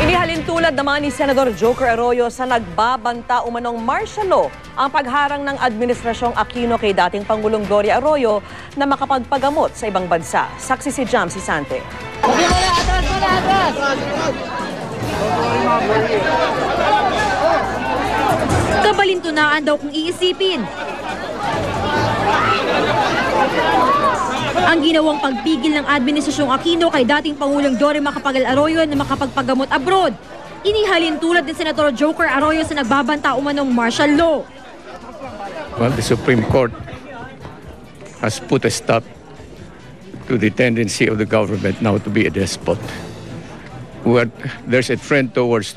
Inihalin tulad naman ni Senador Joker Arroyo sa nagbabanta umanong martial law ang pagharang ng Administrasyong Aquino kay dating Pangulong Gloria Arroyo na makapagpagamot sa ibang bansa. Saksi si Jam Sisante. Kabalintunaan daw kung iisipin. Ang ginawang pagpigil ng Administrasyong Aquino kay dating Pangulong Gloria Macapagal Arroyo na makapagpagamot abroad. Inihalin tulad ni Senator Joker Arroyo sa nagbabanta umanong martial law. Well, the Supreme Court has put a stop to the tendency of the government now to be a despot. There's a trend towards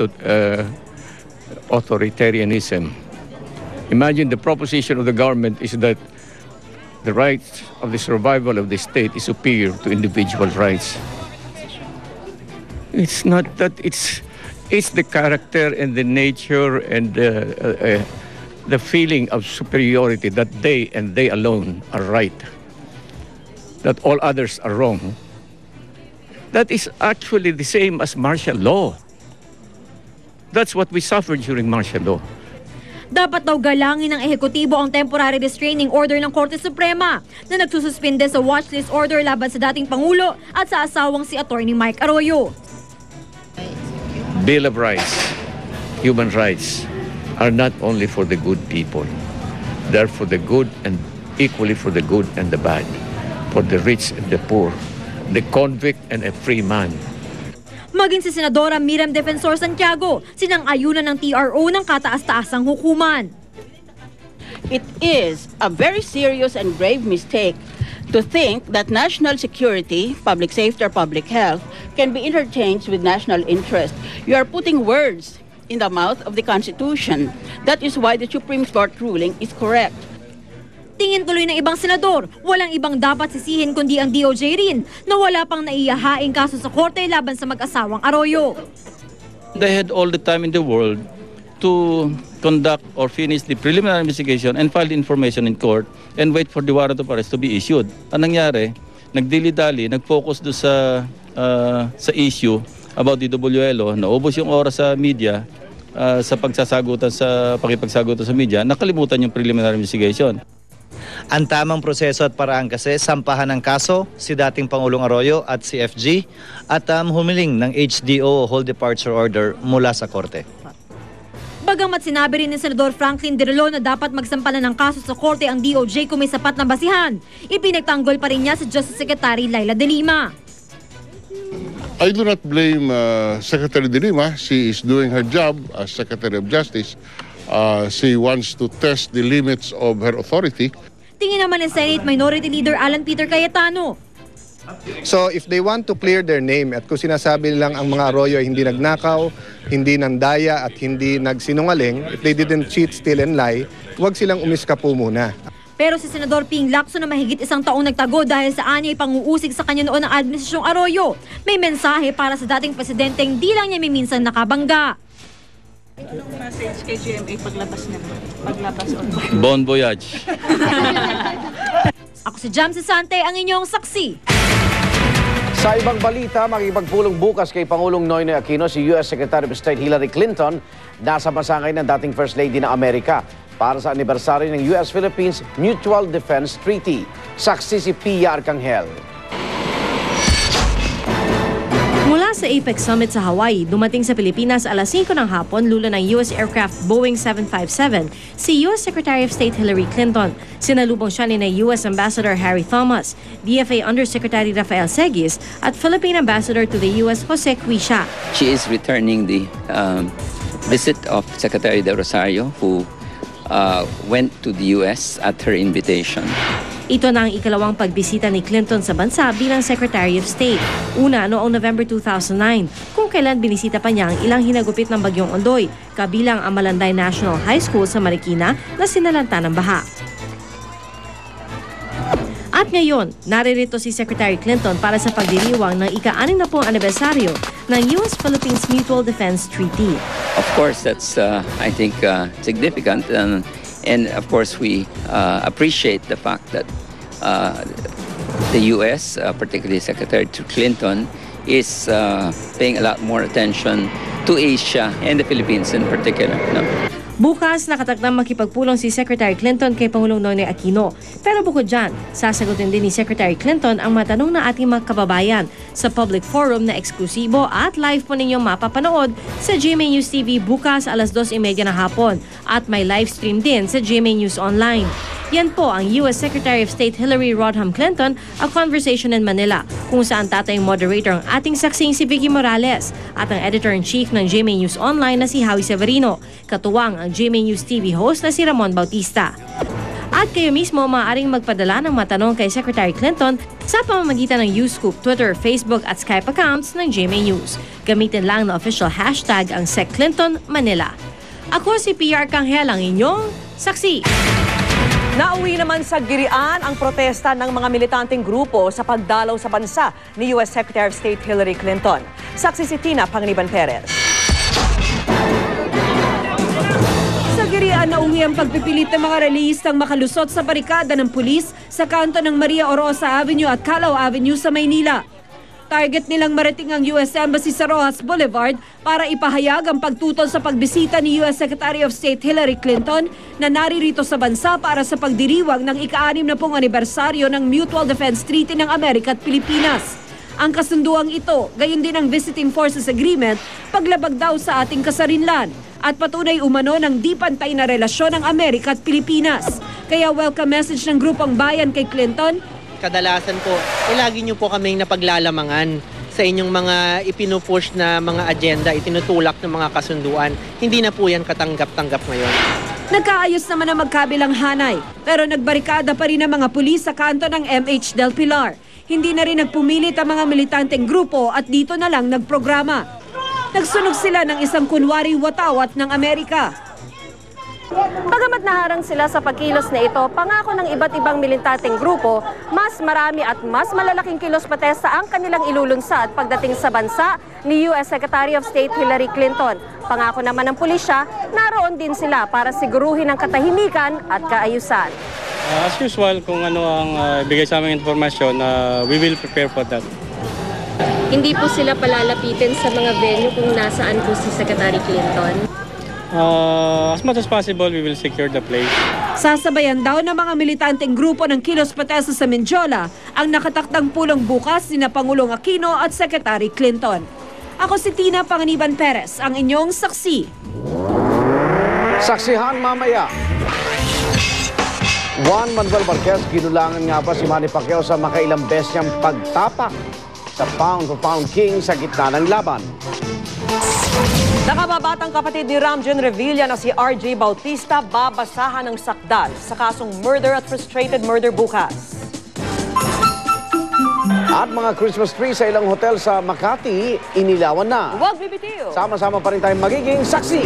authoritarianism. Imagine the proposition of the government is that the rights of the survival of the state is superior to individual rights. It's not that, it's the character and the nature and the feeling of superiority that they and they alone are right, that all others are wrong. That is actually the same as martial law. That's what we suffered during martial law. Dapat daw galangin ng ehekutibo ang temporary restraining order ng Korte Suprema na nagsususpinde sa watchlist order laban sa dating Pangulo at sa asawang si Attorney Mike Arroyo. Bill of Rights, human rights are not only for the good people. They're for the good and equally for the good and the bad, for the rich and the poor, the convict and a free man. Maging si Senadora Miriam Defensor Santiago, sinang-ayunan ng TRO ng kataas-taasang hukuman. It is a very serious and grave mistake to think that national security, public safety or public health can be interchanged with national interest. You are putting words in the mouth of the Constitution. That is why the Supreme Court ruling is correct. Tingin tuloy ng ibang senador, walang ibang dapat sisihin kundi ang DOJ rin na wala pang naihahaing kaso sa korte laban sa mag-asawang Arroyo. They had all the time in the world to conduct or finish the preliminary investigation and file the information in court and wait for the warrant of arrest to be issued. Ang nangyari, nagdili-dali, nag-focus do sa issue about the WLO, naubos yung oras sa media sa pakipagsagutan sa media, nakalimutan yung preliminary investigation. Ang tamang proseso at paraan kasi sampahan ng kaso si dating Pangulong Arroyo at si FG at humiling ng HDO o Whole Departure Order mula sa korte. Bagamat sinabi rin ni Senador Franklin Drilon na dapat magsampalan ng kaso sa korte ang DOJ kung may sapat na basihan, ipinagtanggol pa rin niya si Justice Secretary Laila De Lima. I do not blame Secretary De Lima. She is doing her job as Secretary of Justice. She wants to test the limits of her authority. Tingin naman ni Senate Minority Leader Alan Peter Cayetano. So if they want to clear their name at kung sinasabi lang ang mga Arroyo ay hindi nagnakaw, hindi nandaya at hindi nagsinungaling, if they didn't cheat, steal and lie, huwag silang umiskapo muna. Pero si Senador Ping Lacson na mahigit isang taong nagtago dahil sa anyay panguusig sa kanya noon ng Administrasyong Arroyo, may mensahe para sa dating presidenteng di lang niya minsan nakabangga. Anong message kay GMA paglabas niya? Paglabas on Bon voyage. Ako si Jam Sisante, ang inyong saksi. Sa ibang balita, makikipagpulong bukas kay Pangulong Noynoy Aquino si U.S. Secretary of State Hillary Clinton nasa pasangay ng dating First Lady ng Amerika para sa anibersaryo ng U.S.-Philippines Mutual Defense Treaty. Saksi si Pia Arcangel. Mula sa APEC Summit sa Hawaii, dumating sa Pilipinas alas 5 ng hapon lula ng U.S. aircraft Boeing 757 si U.S. Secretary of State Hillary Clinton. Sinalubong siya ni U.S. Ambassador Harry Thomas, DFA Undersecretary Rafael Seguis at Philippine Ambassador to the U.S. Jose Cuisia. She is returning the visit of Secretary De Rosario who went to the U.S. at her invitation. Ito na ang ikalawang pagbisita ni Clinton sa bansa bilang Secretary of State. Una noong November 2009, kung kailan binisita pa niya ang ilang hinagupit ng Bagyong Ondoy, kabilang ang Malanday National High School sa Marikina na sinalanta ng baha. At ngayon, naririto si Secretary Clinton para sa pagdiriwang ng ika-60 anibersaryo ng U.S.-Philippines Mutual Defense Treaty. Of course, that's, I think, significant. And of course, we appreciate the fact that the U.S., particularly Secretary Clinton, is paying a lot more attention to Asia and the Philippines in particular. No? Bukas, nakatakdang makipagpulong si Secretary Clinton kay Pangulong Noynoy Aquino. Pero bukod dyan, sasagutin din ni Secretary Clinton ang mga tanong ng ating mga kababayan sa public forum na eksklusibo at live po ninyong mapapanood sa GMA News TV bukas alas 2:30 ng hapon at may live stream din sa GMA News Online. Yan po ang U.S. Secretary of State Hillary Rodham Clinton, A Conversation in Manila, kung saan tatay moderator ang ating saksing si Vicky Morales at ang editor-in-chief ng GMA News Online na si Howie Severino, katuwang ang GMA News TV host na si Ramon Bautista. At kayo mismo maaaring magpadala ng matanong kay Secretary Clinton sa pamamagitan ng YouScoop, Twitter, Facebook at Skype accounts ng GMA News. Gamitin lang na official hashtag ang SecClintonManila. Ako si PR Kanghel, ang inyong saksi. Nauwi naman sa Girian ang protesta ng mga militanteng grupo sa pagdalaw sa bansa ni U.S. Secretary of State Hillary Clinton. Saksi si Tina Panganiban Perez. Sa Girian, nauwi ang pagpipilit ng mga relihistang makalusot sa barikada ng pulis sa kanto ng Maria Orosa Avenue at Calao Avenue sa Maynila. Target nilang marating ang U.S. Embassy sa Rojas Boulevard para ipahayag ang pagtutol sa pagbisita ni U.S. Secretary of State Hillary Clinton na naririto sa bansa para sa pagdiriwang ng ika-60 anibersaryo ng Mutual Defense Treaty ng Amerika at Pilipinas. Ang kasunduang ito, gayon din ang Visiting Forces Agreement, paglabag daw sa ating kasarinlan at patunay umano ng di pantay na relasyon ng Amerika at Pilipinas. Kaya welcome message ng Grupong Bayan kay Clinton. Kadalasan po, lagi niyo po kaming napaglalamangan sa inyong mga ipinupush na mga agenda, itinutulak ng mga kasunduan. Hindi na po yan katanggap-tanggap ngayon. Nagkaayos naman ang magkabilang hanay, pero nagbarikada pa rin ang mga pulis sa kanto ng MH Del Pilar. Hindi na rin nagpumilit ang mga militanteng grupo at dito na lang nagprograma. Nagsunog sila ng isang kunwari watawat ng Amerika. Bagamat naharang sila sa pagkilos na ito, pangako ng iba't ibang militanteng grupo, mas marami at mas malalaking kilos protesta ang kanilang ilulunsad pagdating sa bansa ni U.S. Secretary of State Hillary Clinton. Pangako naman ng pulisya, naroon din sila para siguruhin ang katahimikan at kaayusan. As usual, kung ano ang bigay sa aming informasyon, we will prepare for that. Hindi po sila palalapitin sa mga venue kung nasaan po si Secretary Clinton? As much as possible, we will secure the place. Sasabayan daw ng mga militanteng grupo ng kilos protesta sa Mindiola ang nakatakdang pulong bukas ni Pangulong Aquino at Secretary Clinton. Ako si Tina Panganiban Perez, ang inyong saksi. Saksihan mamaya. Juan Manuel Marquez, ginulangan nga ba si Manny Pacquiao sa makailang beses niyang pagtapak sa pound-for-pound king sa gitna ng laban. Nakababatang kapatid ni Ramjen Revilla na si RJ Bautista babasahan ng sakdal sa kasong murder at frustrated murder bukas. At mga Christmas tree sa ilang hotel sa Makati, inilawan na. Huwag bibitiw! Sama-sama pa rin tayong magiging saksi.